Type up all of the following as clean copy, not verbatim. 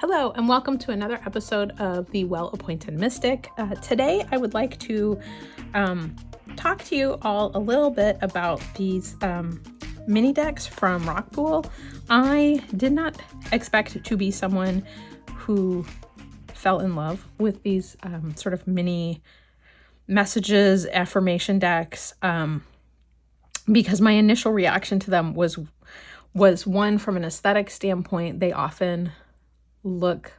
Hello and welcome to another episode of The Well-Appointed Mystic. Today I would like to talk to you all a little bit about these mini decks from Rockpool. I did not expect to be someone who fell in love with these sort of mini messages, affirmation decks, because my initial reaction to them was one, from an aesthetic standpoint, they often look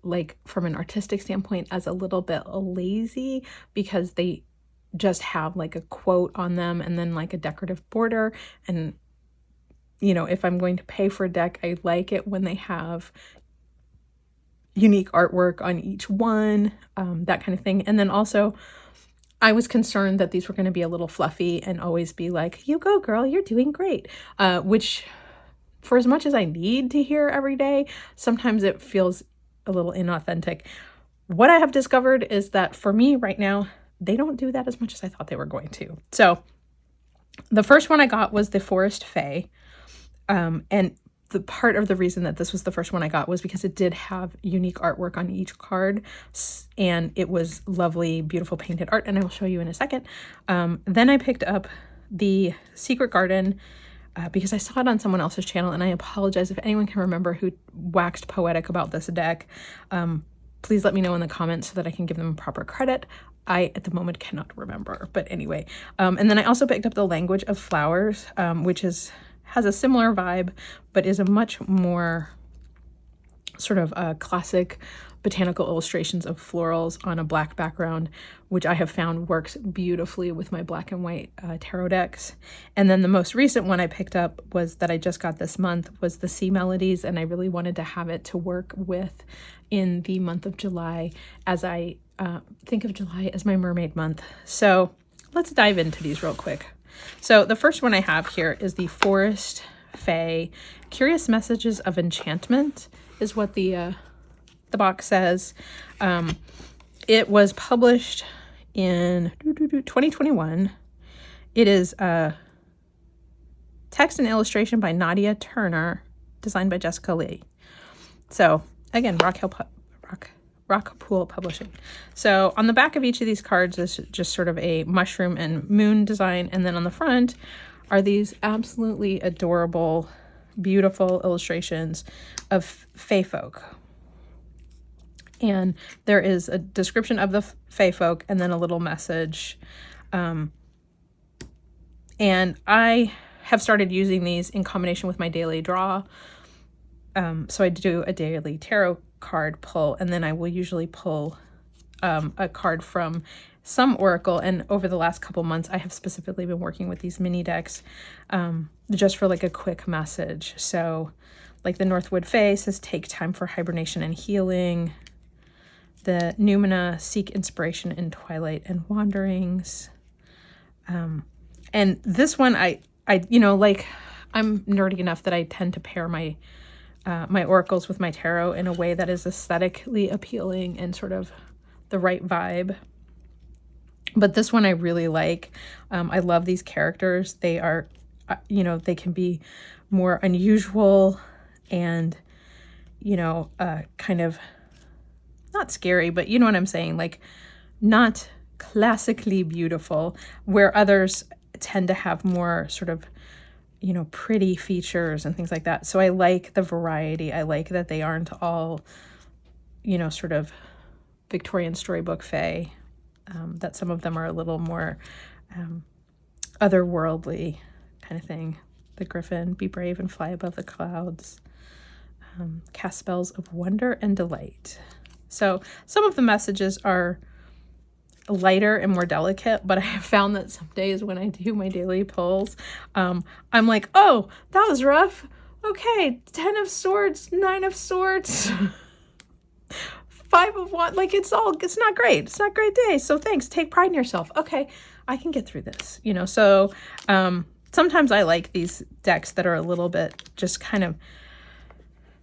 like, from an artistic standpoint, as a little bit lazy because they just have like a quote on them and then like a decorative border. And, you know, if I'm going to pay for a deck, I like it when they have unique artwork on each one, that kind of thing. And then also, I was concerned that these were going to be a little fluffy and always be like, you go girl, you're doing great, which, for as much as I need to hear every day, sometimes it feels a little inauthentic. What I have discovered is that for me right now, they don't do that as much as I thought they were going to. So the first one I got was the Forest Fae. And the part of the reason that this was the first one I got was because it did have unique artwork on each card, and it was lovely, beautiful painted art, and I will show you in a second. Then I picked up the Secret Garden, because I saw it on someone else's channel, and I apologize if anyone can remember who waxed poetic about this deck. Please let me know in the comments so that I can give them proper credit. I, at the moment, cannot remember, but anyway. And then I also picked up the Language of Flowers, which has a similar vibe, but is a much more sort of classic botanical illustrations of florals on a black background, which I have found works beautifully with my black and white tarot decks. And then the most recent one I picked up was that I just got this month was the Sea Melodies, and I really wanted to have it to work with in the month of July, as I think of July as my mermaid month. So let's dive into these real quick. So the first one I have here is the Forest Fae. Curious Messages of Enchantment is what the box says. It was published in 2021. It is text and illustration by Nadia Turner, designed by Jessica Lee. So again, Rockpool Publishing. So on the back of each of these cards is just sort of a mushroom and moon design, and then on the front are these absolutely adorable, beautiful illustrations of fae folk. And there is a description of the fae folk and then a little message. And I have started using these in combination with my daily draw. So I do a daily tarot card pull, and then I will usually pull a card from some oracle. And over the last couple months, I have specifically been working with these mini decks just for like a quick message. So like the Northwood Fae says, take time for hibernation and healing. The Numina, seek inspiration in twilight and wanderings. And this one, I you know, like, I'm nerdy enough that I tend to pair my my oracles with my tarot in a way that is aesthetically appealing and sort of the right vibe. But this one I really like. I love these characters. They are, you know, they can be more unusual and, you know, kind of not scary, but you know what I'm saying? Like, not classically beautiful, where others tend to have more sort of, you know, pretty features and things like that. So I like the variety. I like that they aren't all, you know, sort of Victorian storybook fae, that some of them are a little more otherworldly kind of thing. The Griffin, be brave and fly above the clouds. Cast spells of wonder and delight. So some of the messages are lighter and more delicate, but I have found that some days when I do my daily pulls, I'm like, oh, that was rough. Okay, 10 of Swords, 9 of Swords, 5 of Wands. Like, it's not great. It's not a great day. So thanks. Take pride in yourself. Okay, I can get through this, you know. So sometimes I like these decks that are a little bit just kind of,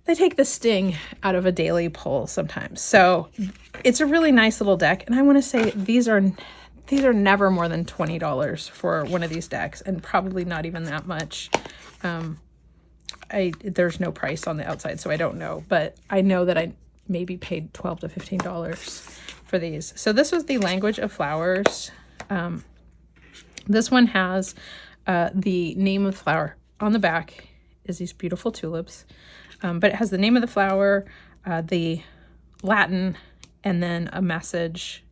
they take the sting out of a daily pull sometimes. So it's a really nice little deck. And I want to say these are never more than $20 for one of these decks, and probably not even that much. there's no price on the outside, so I don't know, but I know that I maybe paid $12 to $15 for these. So this was the Language of Flowers. This one has the name of the flower on the back is these beautiful tulips, but it has the name of the flower, the Latin, and then a message,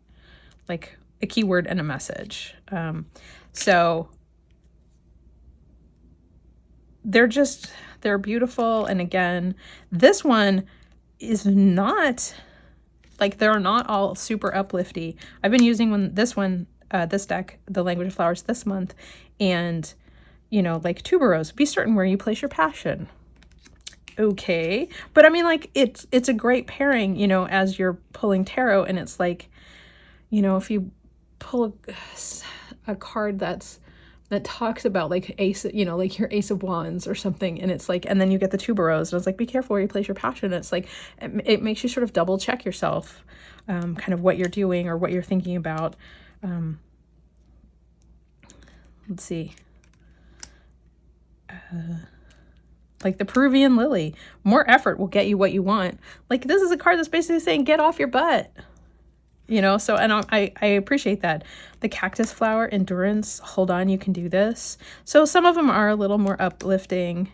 like a keyword and a message. So they're beautiful. And again, this one is not, like, they're not all super uplifty. I've been using this deck, the Language of Flowers, this month, and, you know, like tuberose, be certain where you place your passion. Okay. But I mean, like, it's a great pairing, you know, as you're pulling tarot, and it's like, you know, if you pull a card that talks about like ace, you know, like your Ace of Wands or something, and it's like, and then you get the tuberose, and it's like, be careful where you place your passion. And it's like, it makes you sort of double check yourself, kind of what you're doing or what you're thinking about. Let's see. Like the Peruvian Lily, more effort will get you what you want. Like, this is a card that's basically saying, get off your butt. You know, so, and I appreciate that. The Cactus Flower, Endurance, hold on, you can do this. So some of them are a little more uplifting.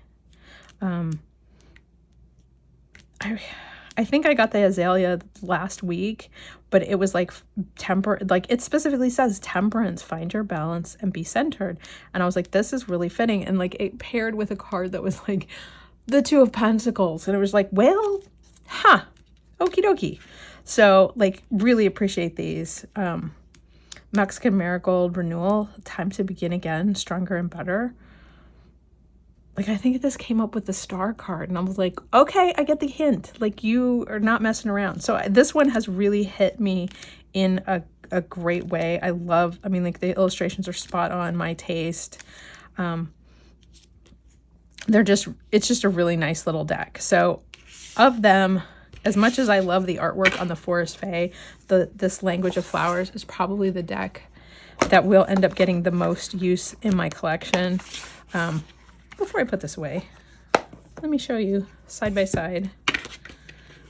I think I got the Azalea last week, but it was like like it specifically says temperance, find your balance and be centered. And I was like, this is really fitting. And like, it paired with a card that was like the Two of Pentacles. And it was like, well, okie dokie. So like, really appreciate these. Mexican Marigold, Renewal, time to begin again, stronger and better. Like, I think this came up with the Star card, and I was like, okay, I get the hint. Like, you are not messing around. So this one has really hit me in a great way. I mean, like, the illustrations are spot on my taste. It's just a really nice little deck. So of them, as much as I love the artwork on the Forest Fae, this Language of Flowers is probably the deck that will end up getting the most use in my collection. Before I put this away, let me show you side by side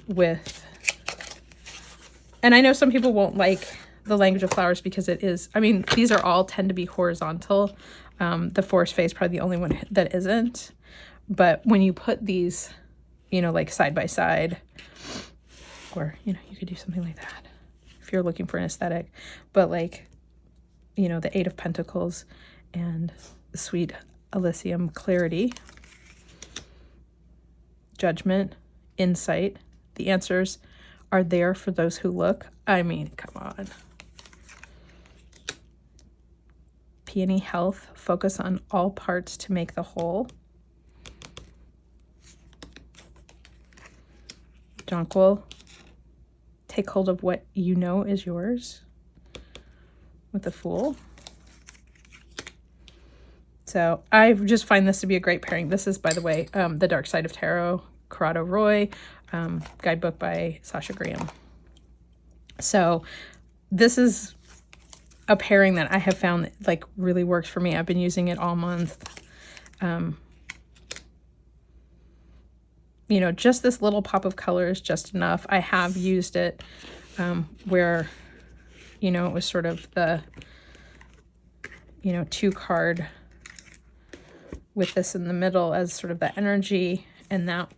with, and I know some people won't like the Language of Flowers because it is, I mean, these are all tend to be horizontal. The Forest Fae is probably the only one that isn't. But when you put these, you know, like side by side, or, you know, you could do something like that if you're looking for an aesthetic. But like, you know, the Eight of Pentacles and the Sweet Elysium, Clarity, Judgment, Insight. The answers are there for those who look. I mean, come on. Peony, Health, focus on all parts to make the whole. Jonquil, take hold of what you know is yours, with the Fool. So I just find this to be a great pairing. This is, by the way, The Dark Side of Tarot, Corrado Roy, guidebook by Sasha Graham. So this is a pairing that I have found that, like, really works for me. I've been using it all month. You know, just this little pop of color is just enough. I have used it where, you know, it was sort of the, you know, 2-card with this in the middle as sort of the energy, and that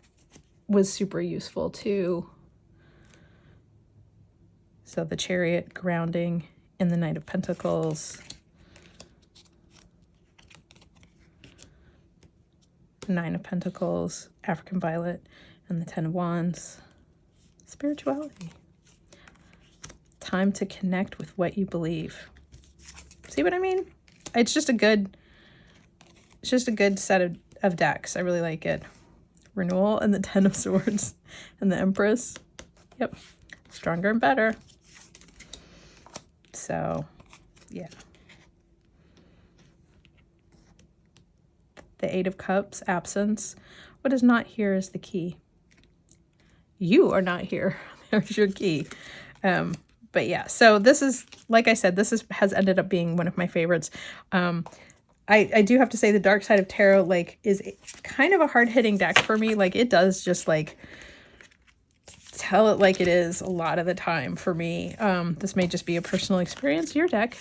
was super useful too. So the Chariot, grounding in the Knight of Pentacles, Nine of Pentacles, African Violet, and the Ten of Wands. Spirituality. Time to connect with what you believe. See what I mean? It's just a good set of decks. I really like it. Renewal and the Ten of Swords and the Empress. Yep. Stronger and better. So, yeah. The Eight of Cups, Absence. What is not here is the key. You are not here. There's your key. But yeah, so this is, like I said, has ended up being one of my favorites. I do have to say the Dark Side of Tarot, like, is kind of a hard-hitting deck for me. Like, it does just, like, tell it like it is a lot of the time for me. This may just be a personal experience. Your deck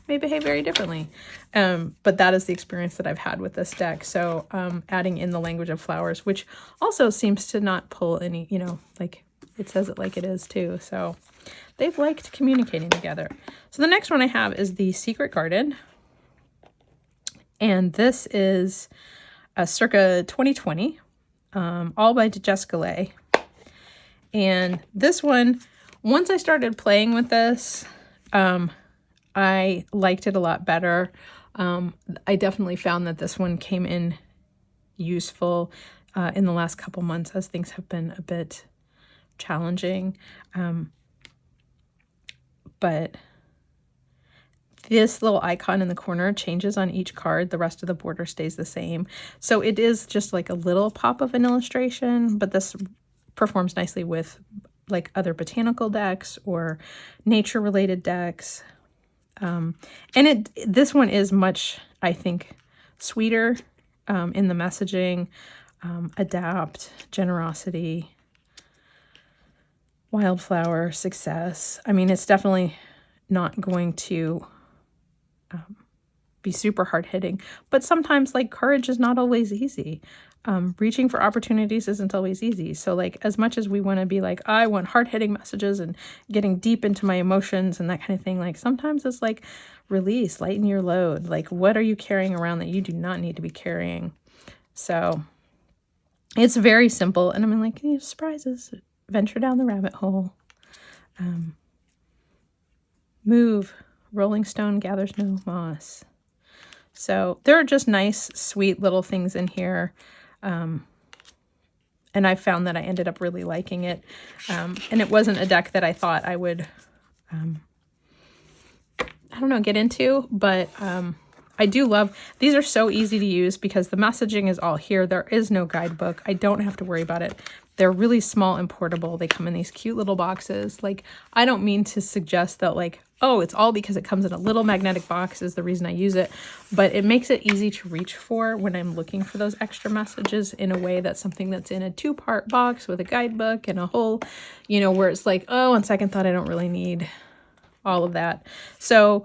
may behave very differently. But that is the experience that I've had with this deck. So adding in the language of flowers, which also seems to not pull any, you know, like it says it like it is too. So they've liked communicating together. So the next one I have is the Secret Garden. And this is circa 2020, all by Jessica Lay. And this one, once I started playing with this, I liked it a lot better. I definitely found that this one came in useful in the last couple months as things have been a bit challenging. But this little icon in the corner changes on each card. The rest of the border stays the same. So it is just like a little pop of an illustration, but this performs nicely with like other botanical decks or nature related decks. And this one is much, I think, sweeter in the messaging, adapt, generosity, wildflower, success. I mean, it's definitely not going to be super hard-hitting, but sometimes like courage is not always easy. Reaching for opportunities isn't always easy. So like as much as we want to be like, I want hard-hitting messages and getting deep into my emotions and that kind of thing, like sometimes it's like release, lighten your load. Like what are you carrying around that you do not need to be carrying? So it's very simple. And I mean, like, surprises, venture down the rabbit hole, move, rolling stone gathers no moss. So there are just nice, sweet little things in here. And I found that I ended up really liking it. And it wasn't a deck that I thought I would, I don't know, get into, but I do love, these are so easy to use because the messaging is all here. There is no guidebook. I don't have to worry about it. They're really small and portable. They come in these cute little boxes. Like, I don't mean to suggest that like, oh, it's all because it comes in a little magnetic box is the reason I use it, but it makes it easy to reach for when I'm looking for those extra messages in a way that's something that's in a 2-part box with a guidebook and a whole, you know, where it's like, oh, on second thought, I don't really need all of that. So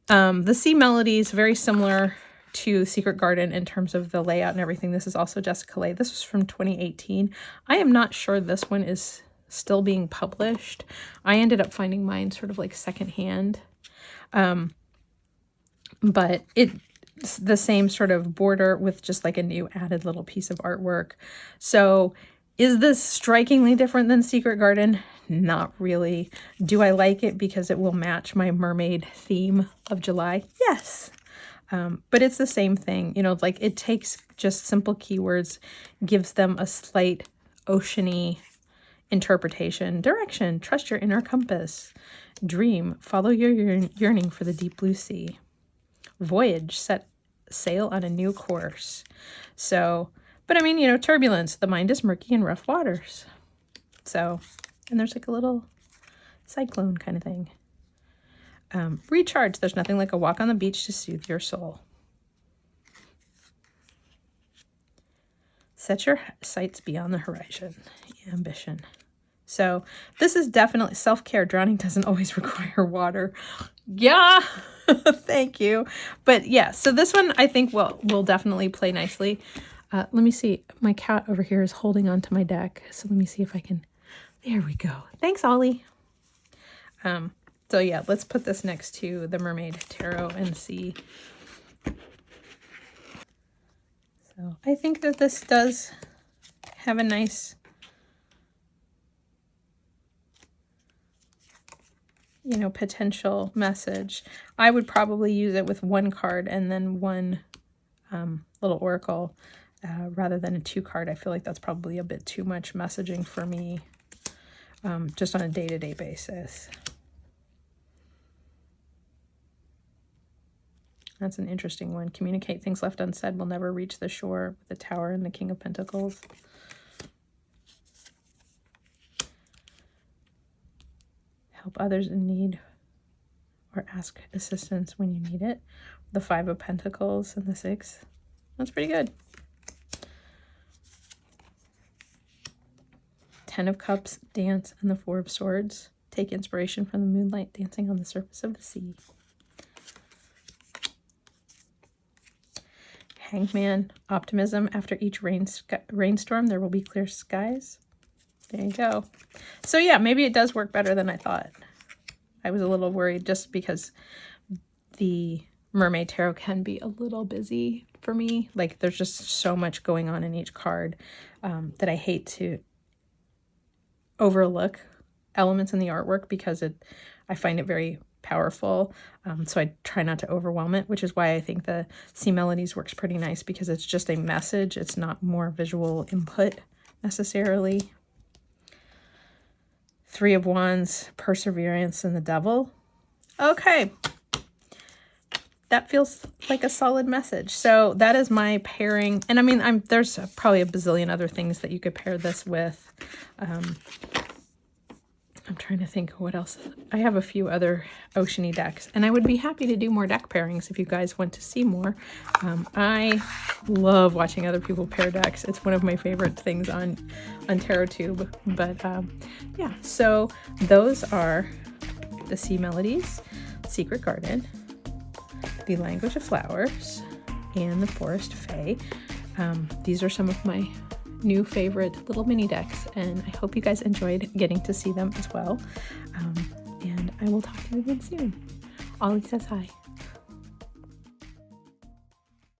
the Sea Melody is very similar to Secret Garden in terms of the layout and everything. This is also Jessica Lay. This was from 2018. I am not sure this one is still being published. I ended up finding mine sort of like secondhand. But it's the same sort of border with just like a new added little piece of artwork. So is this strikingly different than Secret Garden? Not really. Do I like it because it will match my mermaid theme of July? Yes. But it's the same thing, you know, like it takes just simple keywords, gives them a slight oceany interpretation, direction, trust your inner compass, dream, follow your yearning for the deep blue sea, voyage, set sail on a new course. So, but I mean, you know, turbulence, the mind is murky in rough waters. So, and there's like a little cyclone kind of thing. Recharge, there's nothing like a walk on the beach to soothe your soul. Set your sights beyond the horizon. Ambition. So this is definitely self-care. Drowning doesn't always require water. Yeah, thank you. But yeah, so this one I think will definitely play nicely. Let me see. My cat over here is holding onto my deck. So let me see if I can. There we go. Thanks, Ollie. So yeah, let's put this next to the Mermaid Tarot and see. So I think that this does have a nice, you know, potential message. I would probably use it with one card and then one little oracle rather than a 2-card. I feel like that's probably a bit too much messaging for me just on a day-to-day basis. That's an interesting one. Communicate things left unsaid will never reach the shore with the Tower and the King of Pentacles. Help others in need or ask assistance when you need it. The 5 of Pentacles and the 6. That's pretty good. 10 of Cups, Dance, and the 4 of Swords. Take inspiration from the moonlight dancing on the surface of the sea. Hangman, optimism. After each rainstorm, there will be clear skies. There you go. So yeah, maybe it does work better than I thought. I was a little worried just because the Mermaid Tarot can be a little busy for me. Like there's just so much going on in each card that I hate to overlook elements in the artwork because I find it very powerful. So I try not to overwhelm it, which is why I think the Sea Melodies works pretty nice because it's just a message. It's not more visual input necessarily. 3 of Wands, Perseverance, and the Devil. Okay. That feels like a solid message. So that is my pairing. And I mean, there's probably a bazillion other things that you could pair this with. I'm trying to think what else. I have a few other oceany decks, and I would be happy to do more deck pairings if you guys want to see more. I love watching other people pair decks. It's one of my favorite things on TarotTube. But yeah, so those are the Sea Melodies, Secret Garden, the Language of Flowers, and the Forest Fae. These are some of my new favorite little mini decks, and I hope you guys enjoyed getting to see them as well. And I will talk to you again soon. Ollie says hi.